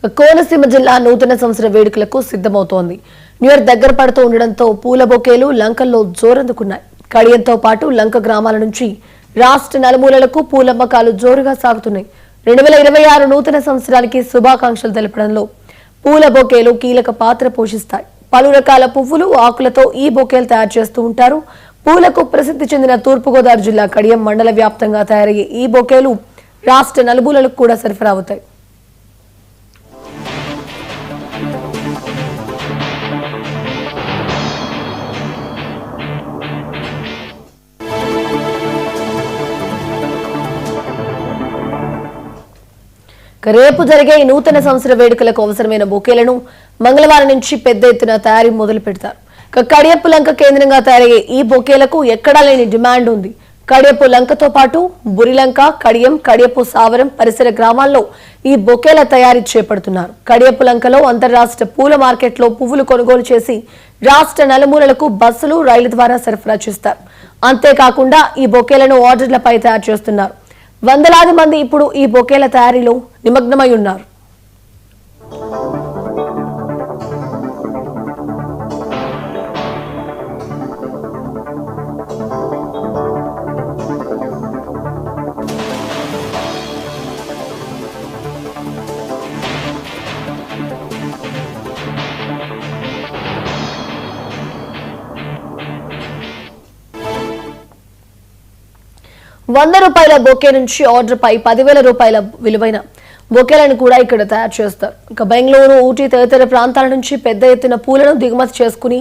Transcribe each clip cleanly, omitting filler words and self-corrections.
కోనసీమ జిల్లా నూతన సంవత్సర వేడుకలకు సిద్ధమవుతోంది. న్యూ ఇయర్ దగ్గర పడుతూ ఉండడంతో పూల బొకేలు లంకల్లో జోరందుకున్నాయి. కడియంతో పాటు లంక గ్రామాల నుంచి రాష్ట్ర నలుమూలలకు పూలమ్మకాలు జోరుగా సాగుతున్నాయి. 2026 నూతన సంవత్సరానికి శుభాకాంక్షలు తెలపడంలో పూల బొకేలు కీలక పాత్ర పోషిస్తాయి. పలు రకాల పువ్వులు, ఆకులతో ఈ బొకేలు తయారు చేస్తూ ఉంటారు. పూలకు ప్రసిద్ధి చెందిన తూర్పుగోదావరి జిల్లా కడియం మండల వ్యాప్తంగా తయారయ్యే ఈ బొకేలు రాష్ట్ర నలుమూలలకు కూడా సరఫరా అవుతాయి. రేపు జరిగే ఈ నూతన సంవత్సర వేడుకలకు అవసరమైన బొకేలను మంగళవారం నుంచి పెద్ద ఎత్తున తయారీ మొదలు పెడతారు. కడియపు లంక కేంద్రంగా తయారయ్యే ఈ బొకేలకు ఎక్కడా లేని డిమాండ్ ఉంది. కడియపు లంకతో పాటు బురిలంక, కడియం, కడియపు సావరం పరిసర గ్రామాల్లో ఈ బొకేల తయారీ చేపడుతున్నారు. కడియపు లంకలో అంతర్రాష్ట్ర పూల మార్కెట్లో పువ్వులు కొనుగోలు చేసి రాష్ట్ర నలుమూలలకు బస్సులు, రైలు ద్వారా సరఫరా చేస్తారు. అంతేకాకుండా ఈ బొకేలను ఆర్డర్లపై తయారు చేస్తున్నారు. వందలాది మంది ఇప్పుడు ఈ బొకేల తయారీలో నిమగ్నమై ఉన్నారు. ₹100 బొకే నుంచి ఆర్డర్ పై 10,000 రూపాయల విలువైన బొకేలను కూడా ఇక్కడ తయారు చేస్తారు. ఇక బెంగళూరు, ఊటీ తదితర ప్రాంతాల నుంచి పెద్ద ఎత్తున పూలను దిగుమతి చేసుకుని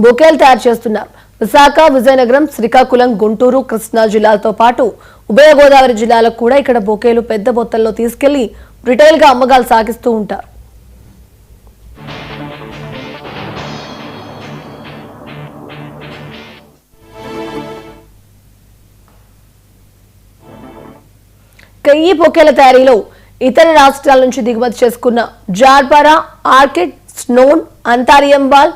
బొకేలు తయారు చేస్తున్నారు. విశాఖ, విజయనగరం, శ్రీకాకుళం, గుంటూరు, కృష్ణా జిల్లాలతో పాటు ఉభయ గోదావరి జిల్లాలకు కూడా ఇక్కడ బొకేలు పెద్ద మొత్తంలో తీసుకెళ్లి రిటైల్ గా అమ్మకాలు సాగిస్తూ ఉంటారు. ఈ బొకేల తయారీలో ఇతర రాష్ట్రాల నుంచి దిగుమతి చేసుకున్న జార్పారా, ఆర్కిడ్, స్నోన్, అంతారియం బాల్,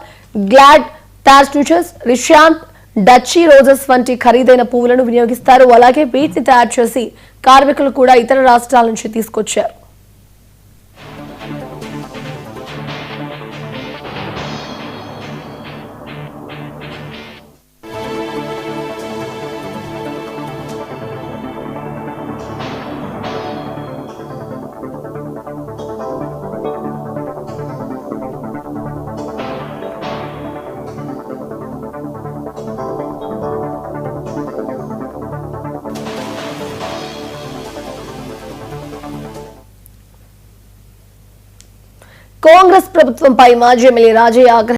గ్లాడ్, టాస్టూచస్, రిషాంత్, డచ్చి రోజెస్ వంటి ఖరీదైన పువ్వులను వినియోగిస్తారు. అలాగే వీటిని తయారు చేసి కార్మికులు కూడా ఇతర రాష్ట్రాల నుంచి తీసుకొచ్చారు. కాంగ్రెస్ ప్రభుత్వంపై మాజీ ఎమ్మెల్యే రాజయ్య